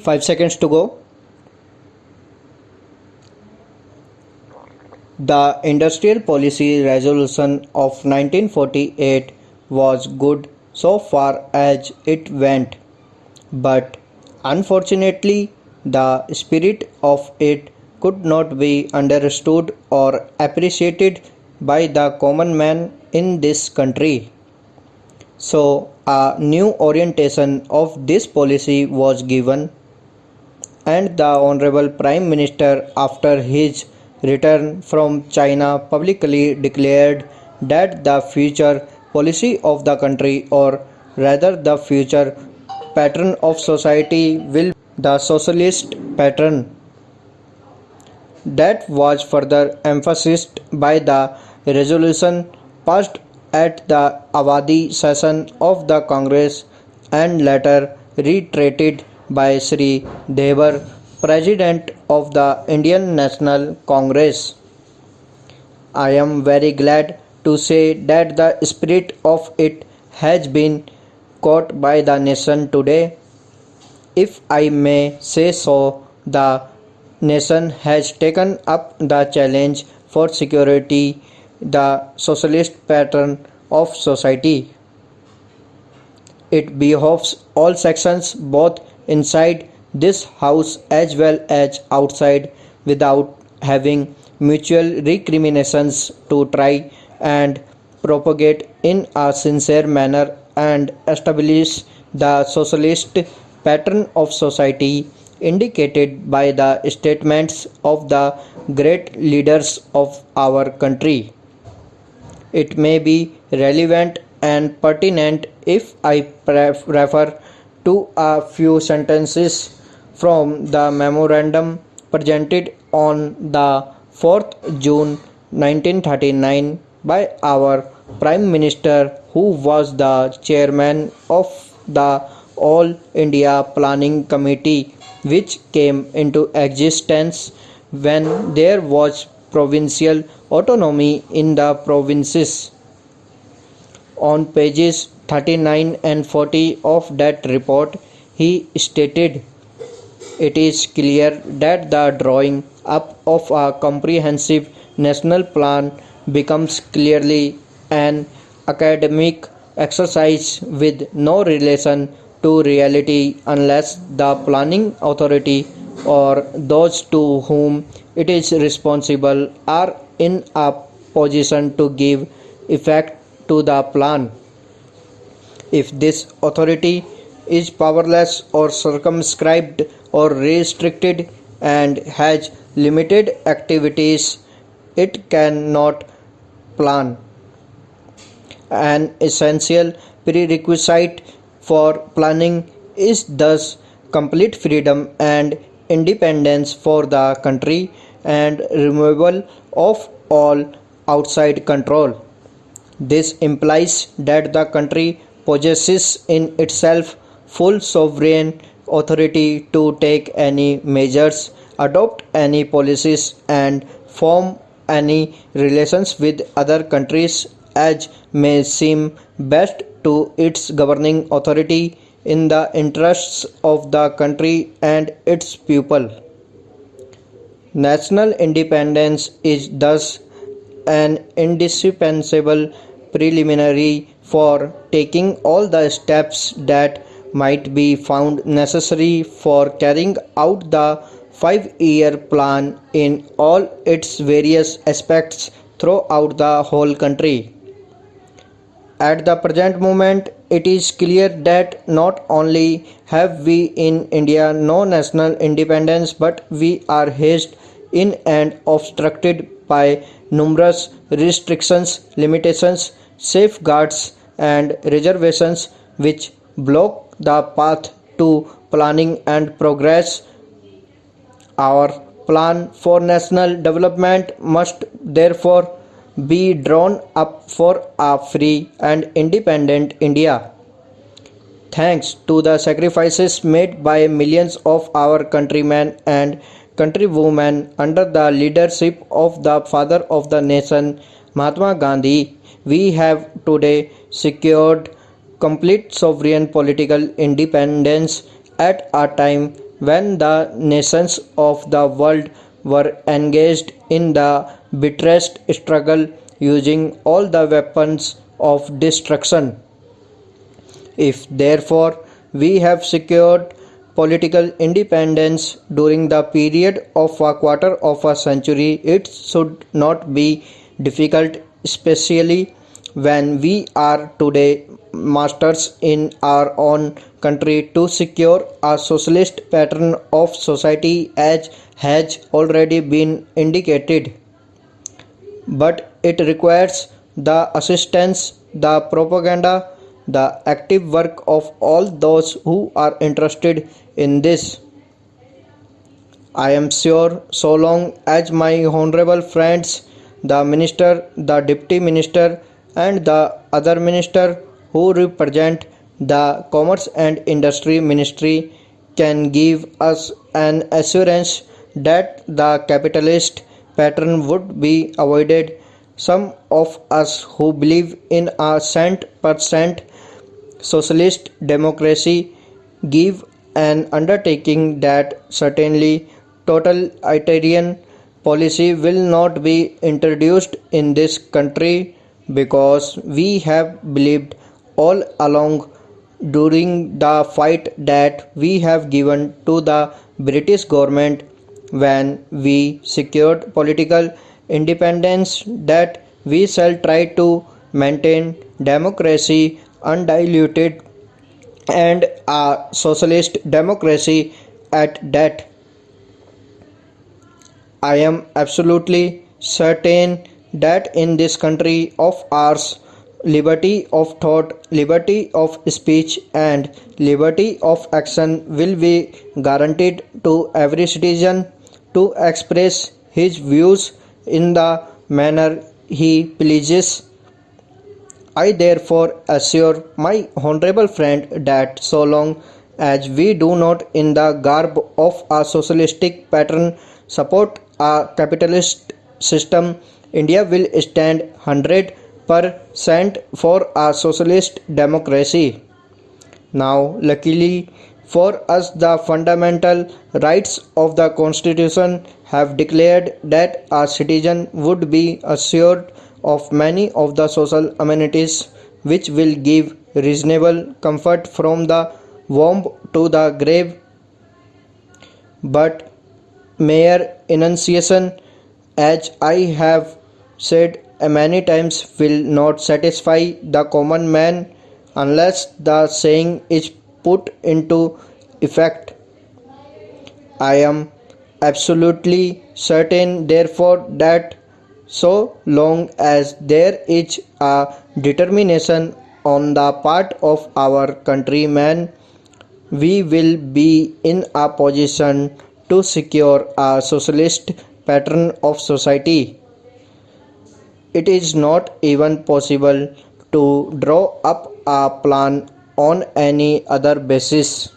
5 seconds to go. The Industrial Policy Resolution of 1948 was good so far as it went, but unfortunately, the spirit of it could not be understood or appreciated by the common man in this country. So, a new orientation of this policy was given, and the Honorable Prime Minister, after his return from China, publicly declared that the future policy of the country, or rather the future pattern of society, will the socialist pattern. That was further emphasized by the resolution passed at the Awadi session of the Congress and later reiterated by Sri Devar, President of the Indian National Congress. I am very glad to say that the spirit of it has been caught by the nation today. If I may say so, the nation has taken up the challenge for security, the socialist pattern of society. It behoves all sections, both inside this house as well as outside, without having mutual recriminations, to try and propagate in a sincere manner and establish the socialist pattern of society indicated by the statements of the great leaders of our country. It may be relevant and pertinent if I refer to a few sentences from the memorandum presented on the 4th June 1939 by our Prime Minister, who was the chairman of the All India Planning Committee, which came into existence when there was provincial autonomy in the provinces. On pages 39 and 40 of that report, he stated, "It is clear that the drawing up of a comprehensive national plan becomes clearly an academic exercise with no relation to reality unless the planning authority or those to whom it is responsible are in a position to give effect to the plan. If this authority is powerless or circumscribed or restricted and has limited activities, it cannot plan. An essential prerequisite for planning is thus complete freedom and independence for the country and removal of all outside control. This implies that the country possesses in itself full sovereign authority to take any measures, adopt any policies, and form any relations with other countries as may seem best to its governing authority in the interests of the country and its people. National independence is thus an indispensable preliminary for taking all the steps that might be found necessary for carrying out the 5-year plan in all its various aspects throughout the whole country. At the present moment, it is clear that not only have we in India no national independence, but we are hedged in and obstructed by numerous restrictions, limitations, safeguards, and reservations which block the path to planning and progress. Our plan for national development must therefore be drawn up for a free and independent India. Thanks to the sacrifices made by millions of our countrymen and countrywomen under the leadership of the father of the nation, Mahatma Gandhi, we have today secured complete sovereign political independence at a time when the nations of the world were engaged in the bitterest struggle using all the weapons of destruction. If therefore we have secured political independence during the period of a quarter of a century, it should not be difficult, especially when we are today masters in our own country, to secure a socialist pattern of society as has already been indicated. But it requires the assistance, the propaganda, the active work of all those who are interested in this. I am sure so long as my honorable friends, the minister, the deputy minister, and the other minister who represent the commerce and industry ministry can give us an assurance that the capitalist pattern would be avoided, some of us who believe in a cent per cent socialist democracy give an undertaking that certainly totalitarian policy will not be introduced in this country, because we have believed all along during the fight that we have given to the British government when we secured political independence that we shall try to maintain democracy undiluted and a socialist democracy at that. I am absolutely certain that in this country of ours, liberty of thought, liberty of speech, and liberty of action will be guaranteed to every citizen to express his views in the manner he pleases. I therefore assure my honorable friend that so long as we do not, in the garb of a socialistic pattern, support a capitalist system, India will stand 100% for a socialist democracy. Now, luckily for us, the fundamental rights of the Constitution have declared that a citizen would be assured of many of the social amenities which will give reasonable comfort from the womb to the grave. But mere enunciation, as I have said many times, will not satisfy the common man unless the saying is put into effect. I am absolutely certain, therefore, that so long as there is a determination on the part of our countrymen, we will be in a position to secure a socialist pattern of society. It is not even possible to draw up a plan on any other basis.